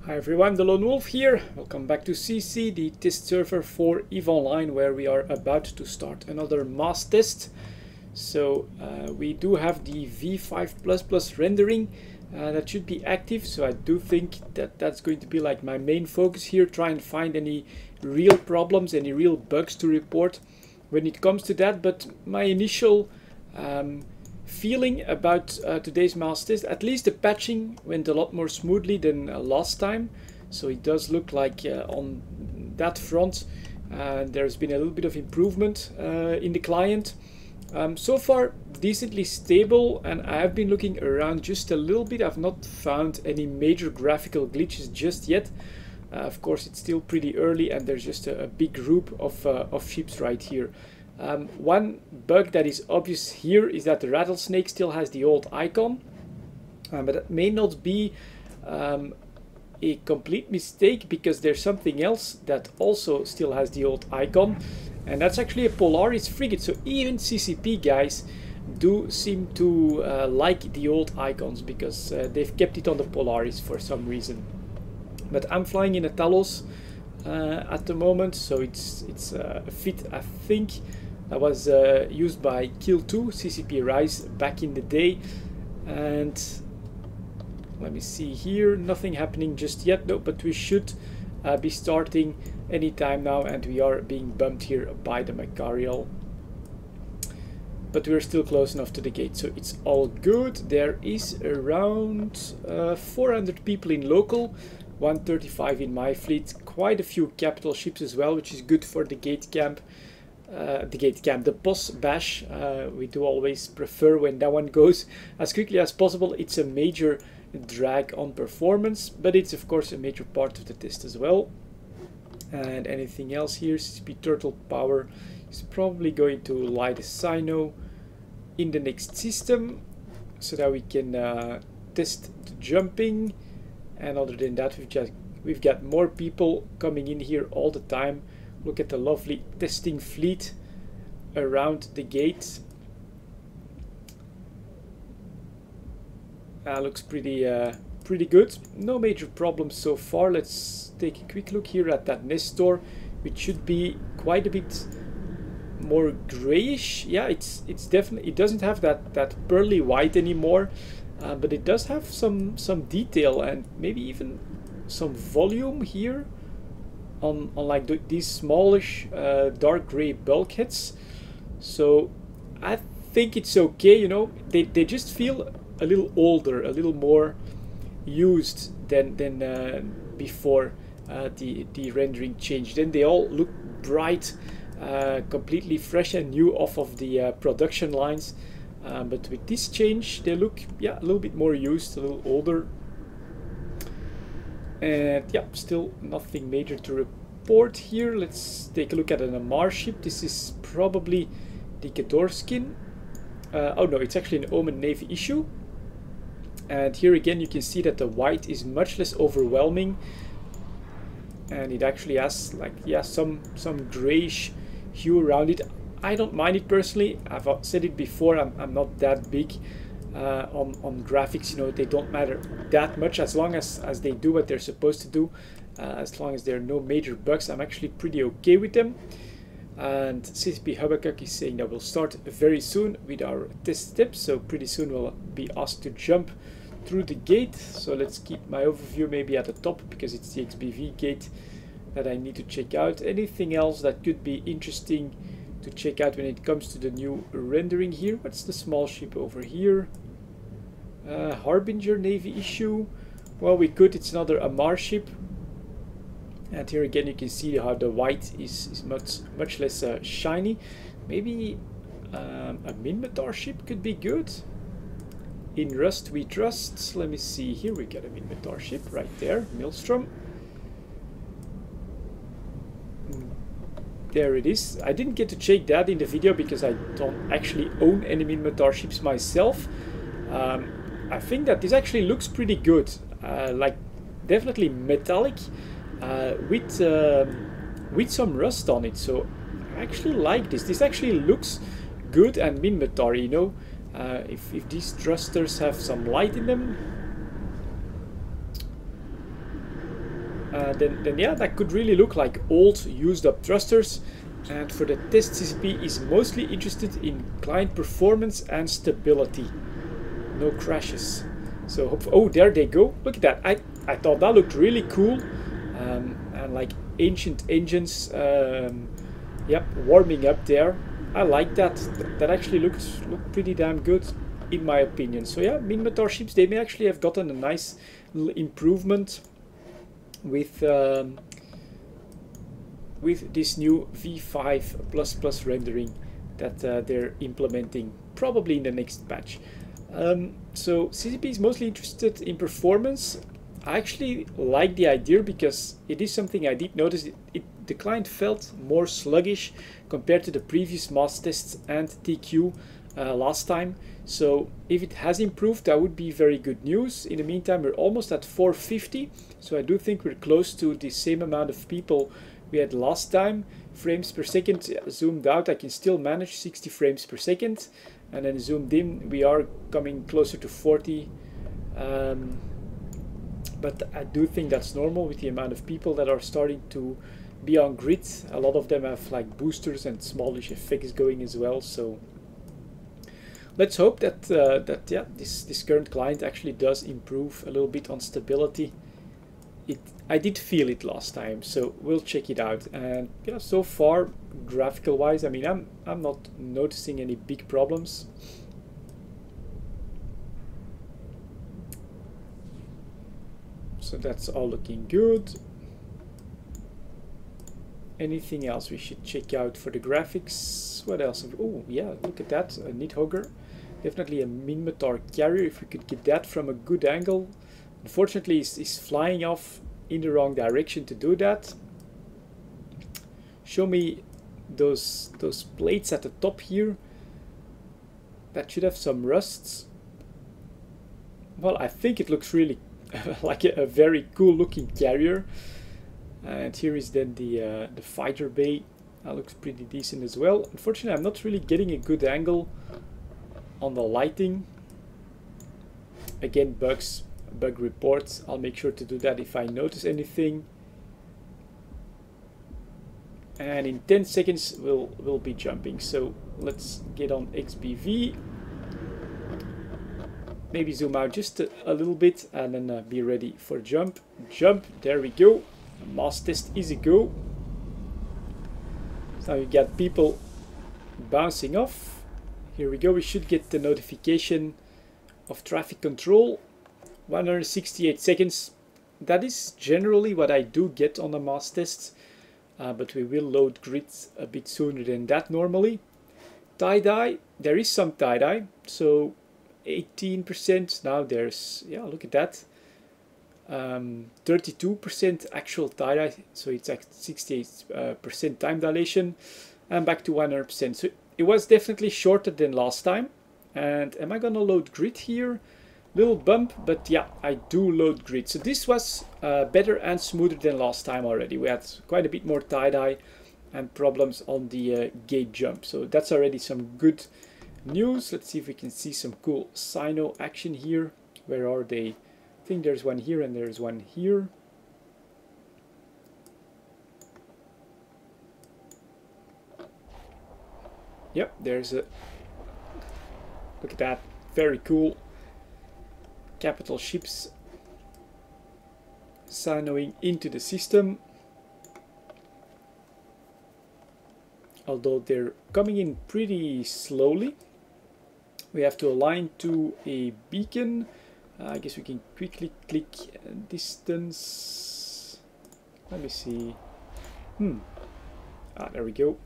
Hi everyone, the Lone Wolf here. Welcome back to sisi, the test server for EVE Online, where we are about to start another mass test. So we do have the V5++ rendering that should be active, so I do think that that's going to be like my main focus here, try and find any real problems, any real bugs to report when it comes to that. But my initial feeling about today's mass test, at least the patching went a lot more smoothly than last time, so it does look like on that front there's been a little bit of improvement in the client. So far decently stable, and I have been looking around just a little bit. I've not found any major graphical glitches just yet. Of course it's still pretty early and there's just a big group of ships right here. One bug that is obvious here is that the rattlesnake still has the old icon, but that may not be a complete mistake, because there's something else that also still has the old icon, and that's actually a Polaris frigate. So even CCP guys do seem to like the old icons, because they've kept it on the Polaris for some reason. But I'm flying in a Talos at the moment, so it's a fit, I think, that was used by Kill 2 CCP Rise back in the day. And let me see here, nothing happening just yet, no, but we should be starting anytime now, and we are being bumped here by the Macarial, but we're still close enough to the gate, so it's all good. There is around 400 people in local, 135 in my fleet, quite a few capital ships as well, which is good for the gate camp. The boss bash, we do always prefer when that one goes as quickly as possible. It's a major drag on performance, but it's of course a major part of the test as well. And anything else here, CCP Turtle Power is probably going to light a Sino in the next system so that we can test the jumping. And other than that, we've got more people coming in here all the time. Look at the lovely testing fleet around the gate. Looks pretty good. No major problems so far. Let's take a quick look here at that Nestor, which should be quite a bit more grayish. Yeah, it's definitely, it doesn't have that pearly white anymore, but it does have some detail and maybe even some volume here on like these smallish dark gray bulkheads. So I think it's okay, you know. They just feel a little older, a little more used than before the rendering changed. Then they all look bright, completely fresh and new off of the production lines, but with this change they look, yeah, a little bit more used, a little older. And yeah, still nothing major to report here. Let's take a look at an Amar ship. This is probably the Gedorskin. Oh no, it's actually an Omen Navy issue. And here again you can see that the white is much less overwhelming, and it actually has like, yeah, some grayish hue around it. I don't mind it personally. I've said it before, I'm not that big on graphics, you know. They don't matter that much as long as they do what they're supposed to do. As long as there are no major bugs, I'm actually pretty okay with them. And CCP Habakkuk is saying that we'll start very soon with our test steps, so pretty soon we'll be asked to jump through the gate. So let's keep my overview maybe at the top, because it's the XBV gate that I need to check out. Anything else that could be interesting to check out when it comes to the new rendering here? What's the small ship over here? Harbinger Navy issue. Well, we could, it's another Amar ship. And here again you can see how the white is much less shiny. Maybe a Minmatar ship could be good. In Rust we trust. Let me see, here we got a Minmatar ship right there, Maelstrom. There it is. I didn't get to check that in the video because I don't actually own any Minmatar ships myself. I think that this actually looks pretty good, like definitely metallic, with some rust on it. So I actually like this. This actually looks good and Minmatar, you know. If these thrusters have some light in them, then yeah, that could really look like old used up thrusters. And for the test, CCP is mostly interested in client performance and stability. No crashes. So oh, there they go. Look at that. I thought that looked really cool. And like ancient engines, yep, warming up there. I like that. That actually looked pretty damn good, in my opinion. So yeah, Minmatar ships, they may actually have gotten a nice little improvement with this new V5++ rendering that they're implementing probably in the next patch. So CCP is mostly interested in performance. I actually like the idea because it is something I did notice. The client felt more sluggish compared to the previous mass tests and TQ last time. So if it has improved, that would be very good news. In the meantime, we're almost at 450. So I do think we're close to the same amount of people we had last time. Frames per second zoomed out, I can still manage 60 frames per second. And then zoomed in, we are coming closer to 40. But I do think that's normal with the amount of people that are starting to be on grid. A lot of them have like boosters and smallish effects going as well. So let's hope that yeah, this current client actually does improve a little bit on stability. I did feel it last time, so we'll check it out. And yeah, so far, graphical wise, I mean, I'm not noticing any big problems. So that's all looking good. Anything else we should check out for the graphics? What else? Oh yeah, look at that, a Nidhogger. Definitely a Minmatar carrier, if we could get that from a good angle. Unfortunately, it's flying off in the wrong direction to do that. Show me those plates at the top here. That should have some rusts. Well, I think it looks really like a very cool looking carrier. And here is then the fighter bay. That looks pretty decent as well. Unfortunately, I'm not really getting a good angle on the lighting. Again, bug reports. I'll make sure to do that if I notice anything. And in 10 seconds we'll be jumping. So let's get on XBV. Maybe zoom out just a little bit and then be ready for jump. Jump, there we go. Mass test is a go. So now you got people bouncing off. Here we go, we should get the notification of traffic control. 168 seconds. That is generally what I do get on the mass test. But we will load grids a bit sooner than that normally. Tie-dye, there is some tie-dye. So 18%, now there's, yeah, look at that. 32% actual tie-dye, so it's at 68% time dilation. And back to 100%. So it was definitely shorter than last time. And am I gonna load grid here? Little bump, but yeah, I do load grid. So this was better and smoother than last time already. We had quite a bit more tie-dye and problems on the gate jump. So that's already some good news. Let's see if we can see some cool Sino action here. Where are they? I think there's one here and there's one here. Yep, there's a... Look at that, very cool. Capital ships sinoing into the system. Although they're coming in pretty slowly. We have to align to a beacon. I guess we can quickly click distance. Let me see. There we go.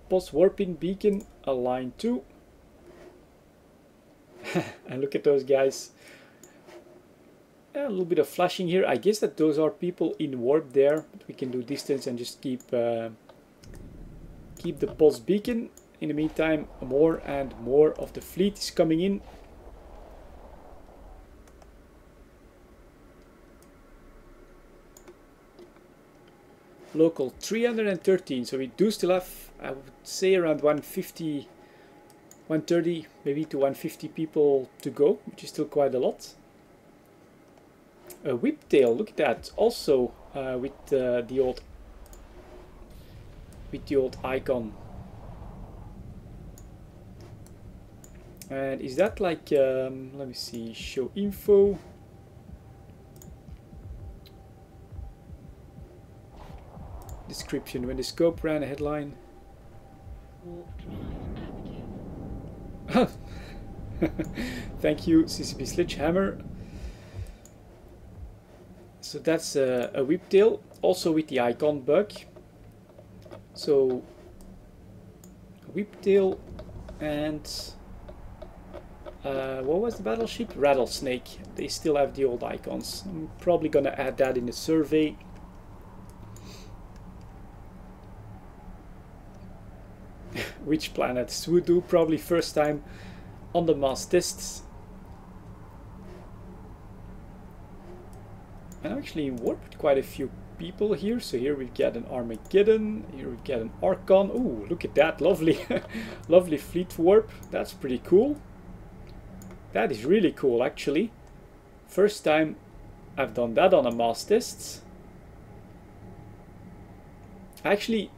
Post warping beacon, align to. And look at those guys. A little bit of flashing here. I guess that those are people in warp there. But we can do distance and just keep the pulse beacon. In the meantime, more and more of the fleet is coming in. Local 313. So we do still have, I would say, around 150, 130, maybe to 150 people to go, which is still quite a lot. a whiptail. Look at that. Also with the old icon. And is that like let me see, show info. Description: when the scope ran a headline. Thank you, CCP Sledgehammer. So that's a whiptail, also with the icon bug. So whiptail and what was the battleship? Rattlesnake. They still have the old icons. I'm probably gonna add that in the survey. Which planet? Swoodoo, probably first time on the mass tests. And I actually warped quite a few people here. So here we get an Armageddon, here we get an Archon. Oh, look at that, lovely, lovely fleet warp. That's pretty cool. That is really cool, actually. First time I've done that on a mass test. I actually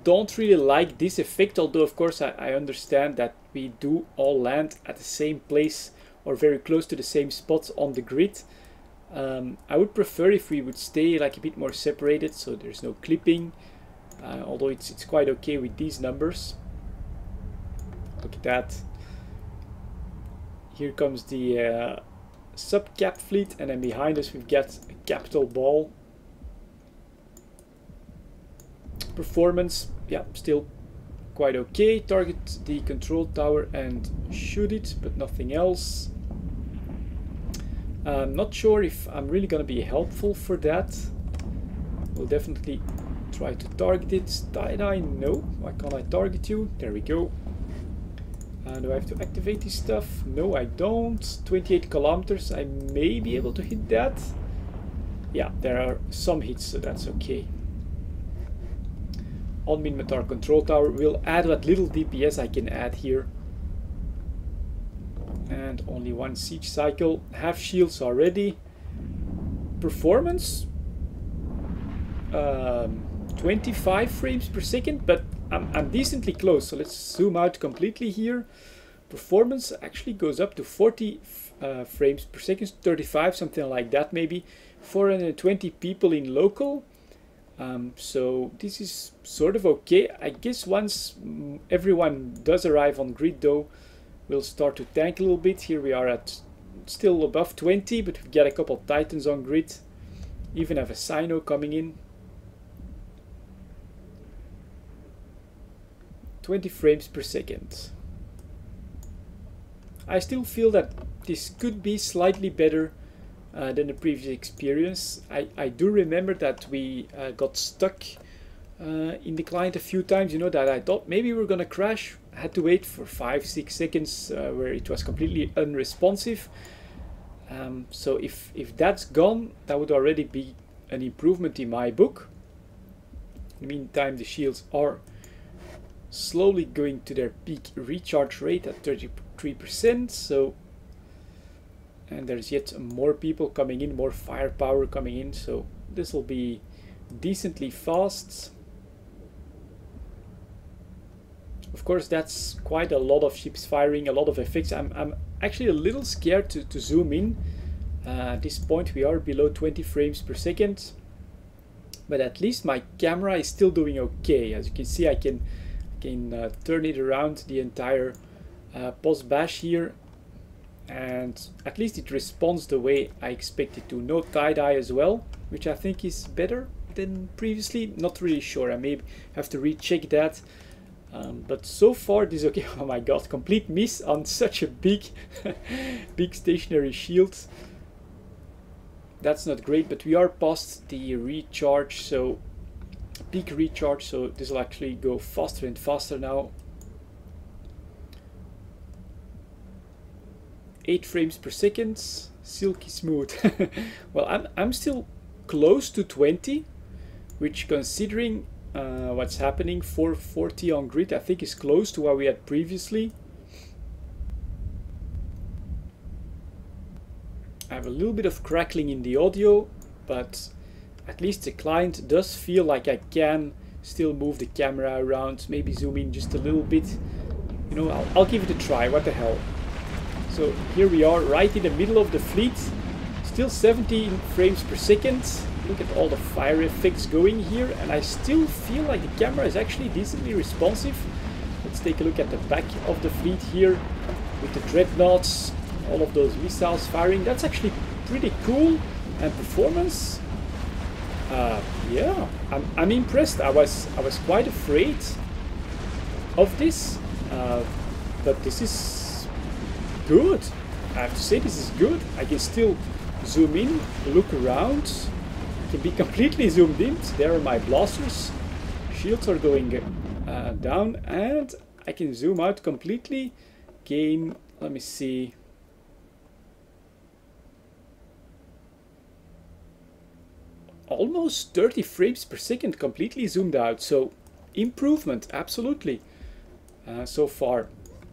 don't really like this effect, although of course I understand that we do all land at the same place or very close to the same spots on the grid. I would prefer if we would stay like a bit more separated, so there's no clipping, although it's quite okay with these numbers. Look at that. Here comes the sub-cap fleet, and then behind us we've got a capital ball. Performance, yeah, still quite okay. Target the control tower and shoot it, but nothing else. I'm not sure if I'm really going to be helpful for that. We'll definitely try to target it. Tie-dye, no. Why can't I target you? There we go. Do I have to activate this stuff? No, I don't. 28 kilometers, I may be able to hit that. Yeah, there are some hits, so that's okay. On Minmatar control tower, we'll add what little DPS I can add here. And only one siege cycle. Half shields already. Performance 25 frames per second, but I'm decently close, so let's zoom out completely here. Performance actually goes up to 40 frames per second, 35, something like that maybe. 420 people in local. So this is sort of okay. I guess once everyone does arrive on grid though, we'll start to tank a little bit. Here we are at still above 20, but we've got a couple of Titans on grid. Even have a Sino coming in. 20 frames per second. I still feel that this could be slightly better than the previous experience. I do remember that we got stuck in the client a few times, you know, that I thought maybe we were gonna crash. I had to wait for 5-6 seconds where it was completely unresponsive. So if that's gone, that would already be an improvement in my book. In the meantime, the shields are slowly going to their peak recharge rate at 33%. So, and there's yet more people coming in, more firepower coming in. So this will be decently fast. Of course, that's quite a lot of ships firing, a lot of effects. I'm actually a little scared to zoom in. At this point we are below 20 frames per second, but at least my camera is still doing okay. As you can see, I can turn it around the entire post bash here, and at least it responds the way I expect it to. No tie-dye as well, which I think is better than previously. Not really sure, I may have to recheck that. But so far this is okay. Oh my god, complete miss on such a big big stationary shield. That's not great, but we are past the recharge, so peak recharge, so this will actually go faster and faster now. 8 frames per second, silky smooth. Well, I'm still close to 20, which, considering what's happening, 440 on grid, I think is close to what we had previously. I have a little bit of crackling in the audio, but at least the client does feel like I can still move the camera around, maybe zoom in just a little bit. You know, I'll give it a try, what the hell. So here we are right in the middle of the fleet, still 17 frames per second. Look at all the fire effects going here, and I still feel like the camera is actually decently responsive. Let's take a look at the back of the fleet here with the dreadnoughts, all of those missiles firing. That's actually pretty cool. And performance, yeah, I'm impressed. I was quite afraid of this, but this is good. I have to say, this is good. I can still zoom in, look around. I can be completely zoomed in. There are my blasters. Shields are going down, and I can zoom out completely. Gain, let me see. Almost 30 frames per second completely zoomed out. So improvement, absolutely. So far.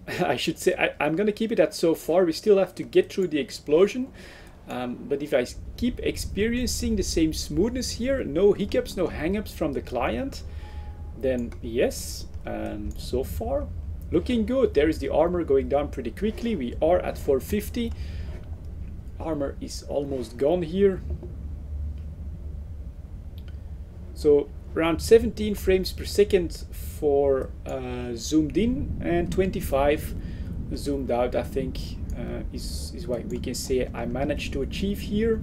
I should say I'm gonna keep it at so far. We still have to get through the explosion, but if I keep experiencing the same smoothness here, no hiccups, no hang-ups from the client, then yes, so far looking good. There is the armor going down pretty quickly. We are at 450. Armor is almost gone here. So around 17 frames per second for zoomed in, and 25 zoomed out, I think, is what we can say I managed to achieve here.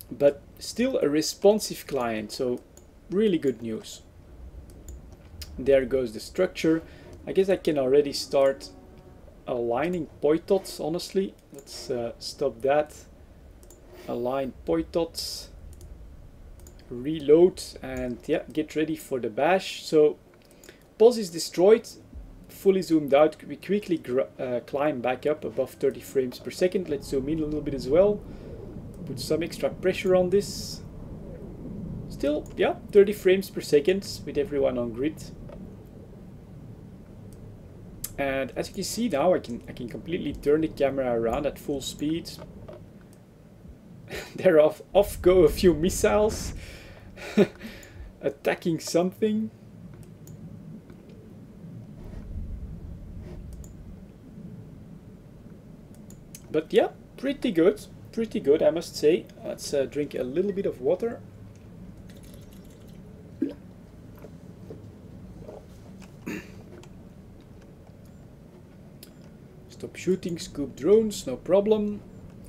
But still a responsive client, so really good news. There goes the structure. I guess I can already start aligning poitots, honestly. Let's stop that. Align poitots. Reload, and yeah, get ready for the bash. So pulse is destroyed, fully zoomed out. We quickly climb back up above 30 frames per second. Let's zoom in a little bit as well, put some extra pressure on this. Still, yeah, 30 frames per second with everyone on grid. And as you can see now, I can completely turn the camera around at full speed. There off go a few missiles attacking something. But yeah, pretty good, I must say. Let's drink a little bit of water. Stop shooting, scoop drones, no problem.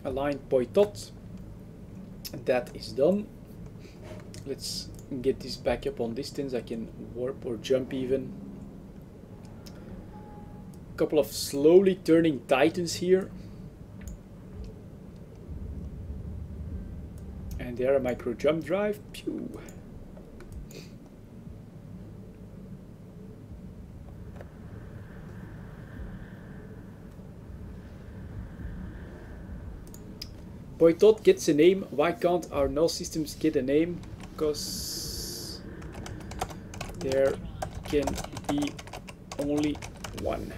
Align poitot. That is done. Let's get this back up on distance. I can warp or jump even. A couple of slowly turning titans here. And there a micro jump drive. Pew. Poitot gets a name. Why can't our null systems get a name? Because there can be only one.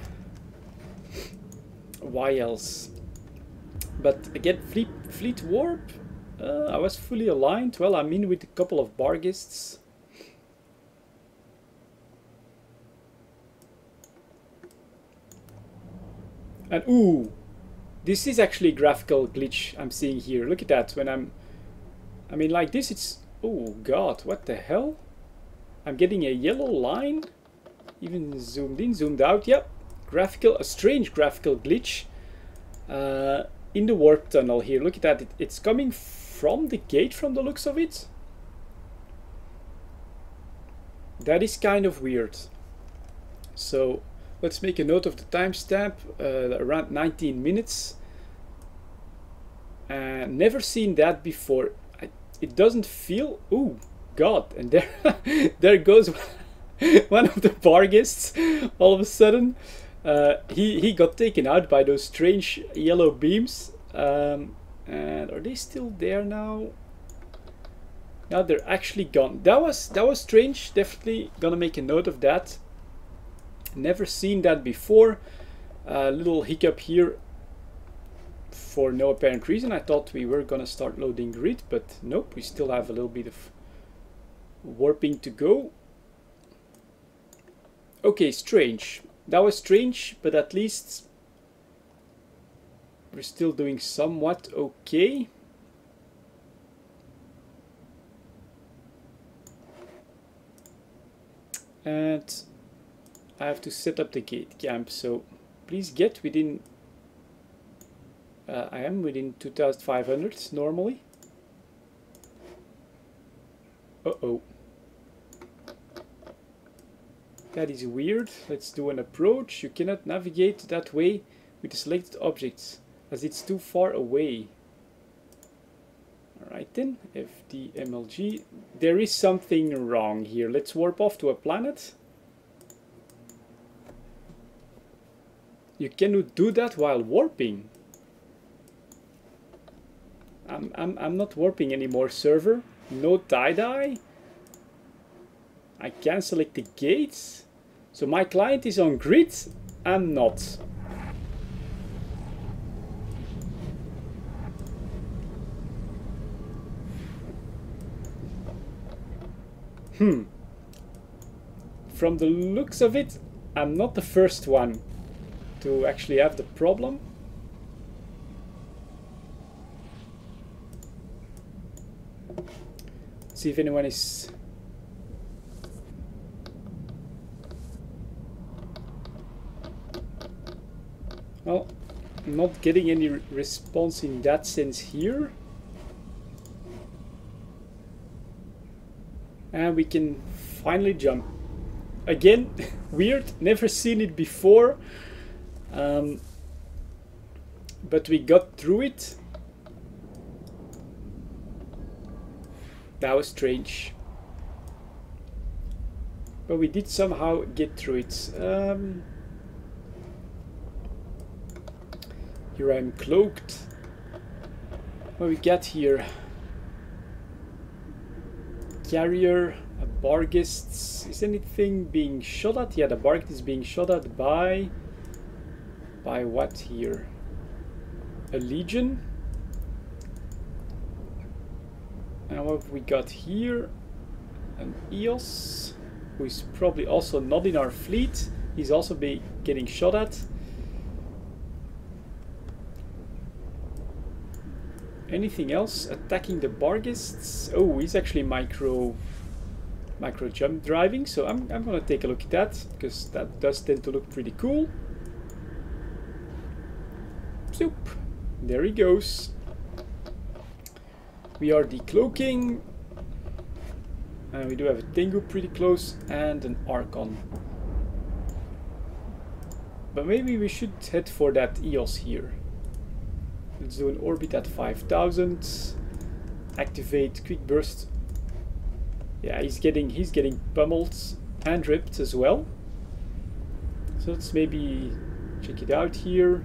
Why else? But again, fleet warp. I was fully aligned. Well, I'm in with a couple of bargists. And ooh, this is actually a graphical glitch I'm seeing here. Look at that. When I mean, like this, it's, oh god, what the hell? I'm getting a yellow line, even zoomed in, zoomed out. Yep, graphical, a strange graphical glitch in the warp tunnel here. Look at that. It's coming from the gate from the looks of it. That is kind of weird. So let's make a note of the timestamp, around 19 minutes. Never seen that before. It doesn't feel, oh god, and there there goes one of the bargists all of a sudden. He got taken out by those strange yellow beams. And are they still there now? Now they're actually gone. That was strange. Definitely gonna make a note of that. Never seen that before. Little hiccup here. For no apparent reason. I thought we were gonna start loading grid, but nope, we still have a little bit of warping to go. Okay, strange. That was strange, but at least we're still doing somewhat okay. And I have to set up the gate camp, so please get within... I am within 2500 normally. Uh-oh. That is weird. Let's do an approach. You cannot navigate that way with the selected objects, as it's too far away. Alright then, FDMLG. There is something wrong here. Let's warp off to a planet. You cannot do that while warping. I'm not warping anymore, server. No tie-dye. I can select the gates. So my client is on grid. I'm not. From the looks of it, I'm not the first one to actually have the problem. Let's see if anyone is... Well, I'm not getting any response in that sense here. And we can finally jump. Again, weird, never seen it before. But we got through it. That was strange. But we did somehow get through it. Here I'm cloaked. What we got here? Carrier, a Barghest. Is anything being shot at? Yeah, the Barghest is being shot at by what here? A Legion. And what have we got here? An EOS, who is probably also not in our fleet. He's also getting shot at. Anything else attacking the Barghests? Oh, he's actually micro jump driving, so I'm gonna take a look at that, because that does tend to look pretty cool. Zoop! There he goes. We are decloaking. And we do have a Tengu pretty close and an Archon. But maybe we should head for that EOS here. Let's do an orbit at 5000. Activate quick burst. Yeah, he's getting pummeled and ripped as well. So let's maybe check it out here.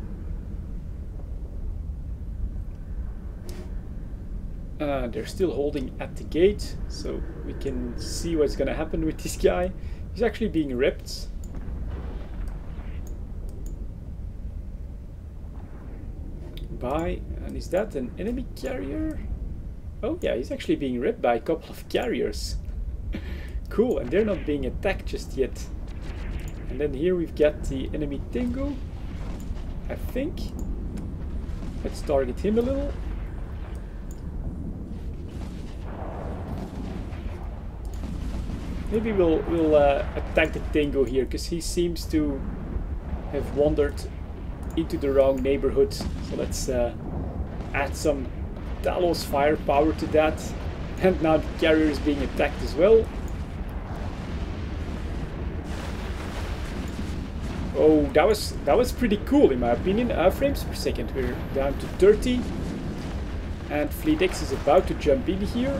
They're still holding at the gate, so we can see what's gonna happen with this guy. He's actually being ripped. And is that an enemy carrier? Oh yeah, he's actually being ripped by a couple of carriers. Cool, and they're not being attacked just yet. And then here we've got the enemy Tengu, I think. Let's target him a little. Maybe we'll attack the Tengu here, because he seems to have wandered into the wrong neighborhood. So let's add some Talos firepower to that. And now the carrier is being attacked as well. Oh, that was pretty cool in my opinion. Frames per second, we're down to 30. And Fleet X is about to jump in here.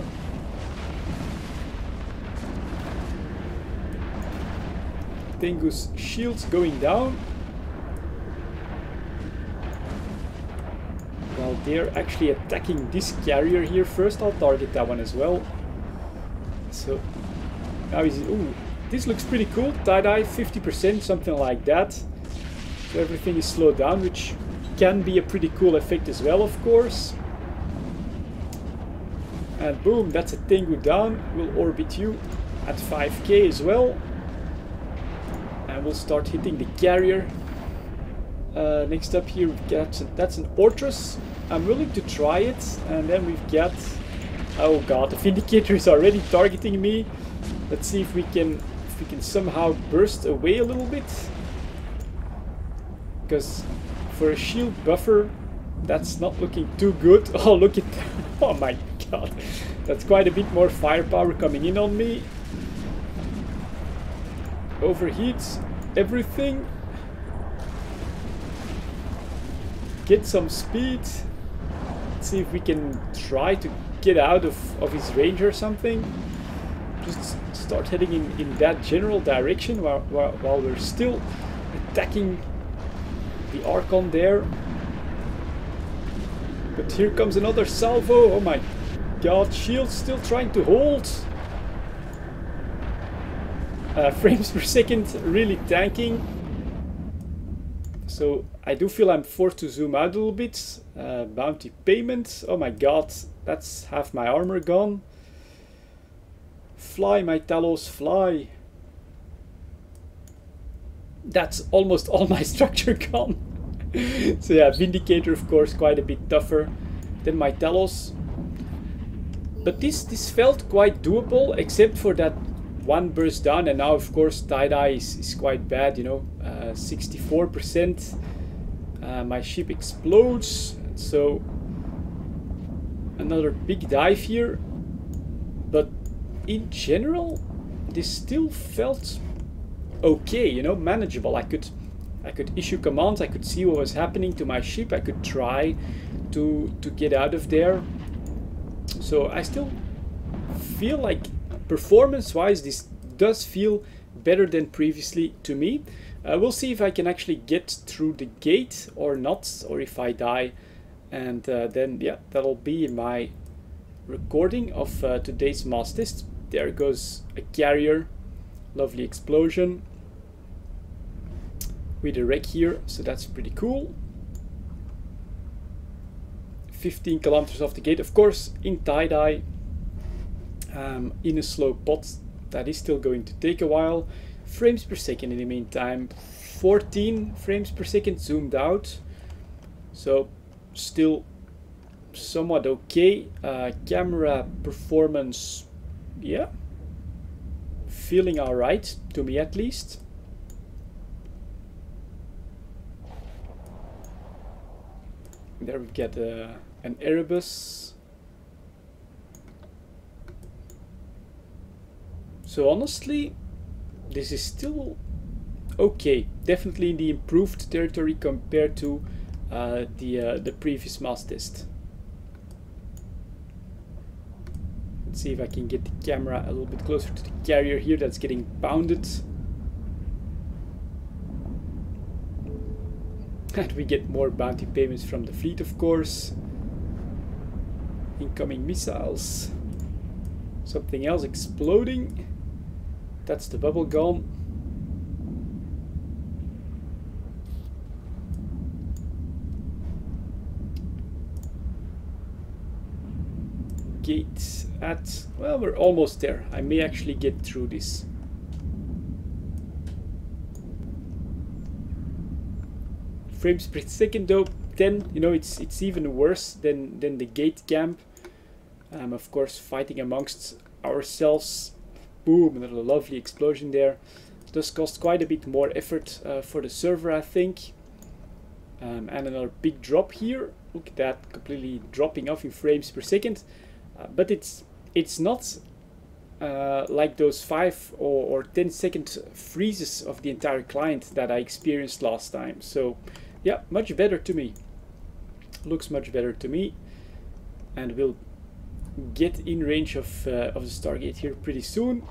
Tengu's shields going down. Well, they're actually attacking this carrier here first. I'll target that one as well. So now he's... Ooh, this looks pretty cool. Tie-dye 50%, something like that. So everything is slowed down, which can be a pretty cool effect as well, of course. And boom, that's a Tengu down. We'll orbit you at 5k as well. And we'll start hitting the carrier. Next up here, we've got, that's an Ortrus. I'm willing to try it. And then we've got, oh god, the Vindicator is already targeting me. Let's see if we can somehow burst away a little bit. Because for a shield buffer, that's not looking too good. Oh, look at that. Oh my god. That's quite a bit more firepower coming in on me. Overheats everything. Get some speed. Let's see if we can try to get out of his range or something. Just start heading in that general direction while we're still attacking the Archon there. But here comes another salvo. Oh my god, shield's still trying to hold. Frames per second really tanking. So I do feel I'm forced to zoom out a little bit. Bounty payment. Oh my god, that's half my armor gone. Fly, my Talos, fly. That's almost all my structure gone. So yeah, Vindicator of course quite a bit tougher than my Talos. But this felt quite doable, except for that one burst down, and now of course tie-dye is quite bad, you know, 64%. My ship explodes, so another big dive here. But in general, this still felt okay, you know, manageable. I could issue commands, I could see what was happening to my ship, I could try to get out of there. So I still feel like performance-wise this does feel better than previously to me. We'll see if I can actually get through the gate or not, or if I die. And then yeah, that'll be my recording of today's mass test. There goes a carrier, lovely explosion with a wreck here, so that's pretty cool. 15 kilometers off the gate, of course, in tie-dye, in a slow pot. That is still going to take a while. Frames per second in the meantime, 14 frames per second zoomed out, so still somewhat okay. Camera performance, yeah, feeling alright, to me at least. There we get an Erebus. So honestly, this is still okay. Definitely in the improved territory compared to the previous mass test. Let's see if I can get the camera a little bit closer to the carrier here that's getting pounded. And we get more bounty payments from the fleet, of course. Incoming missiles. Something else exploding. That's the bubble gun. Gate at, well, we're almost there. I may actually get through this. Frames per second though, 10, you know, it's even worse than the gate camp. Of course, fighting amongst ourselves. Boom, another lovely explosion there. It does cost quite a bit more effort for the server, I think. And another big drop here. Look at that, completely dropping off in frames per second. But it's not like those 5 or 10 second freezes of the entire client that I experienced last time. So yeah, much better to me. Looks much better to me. And we'll get in range of the Stargate here pretty soon.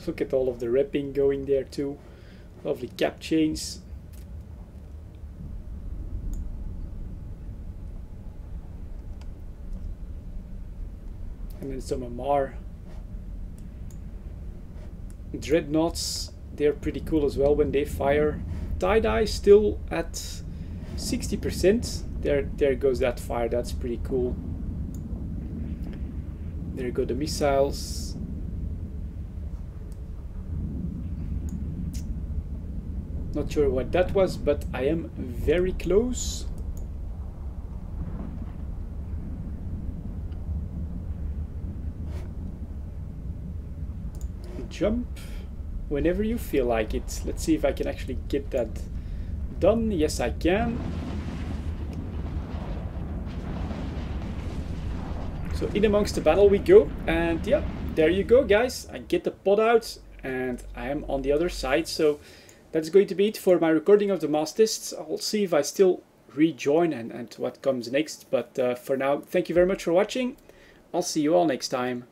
Look at all of the wrapping going there too. Lovely cap chains. And then some Amar. Dreadnoughts, they're pretty cool as well when they fire. Tie-dye still at 60%. There goes that fire, that's pretty cool. There go the missiles. Not sure what that was, but I am very close. Jump whenever you feel like it. Let's see if I can actually get that done. Yes, I can. So in amongst the battle we go, and yeah, there you go, guys. I get the pod out and I am on the other side. So that's going to be it for my recording of the mass tests. I'll see if I still rejoin and what comes next. But for now, thank you very much for watching. I'll see you all next time.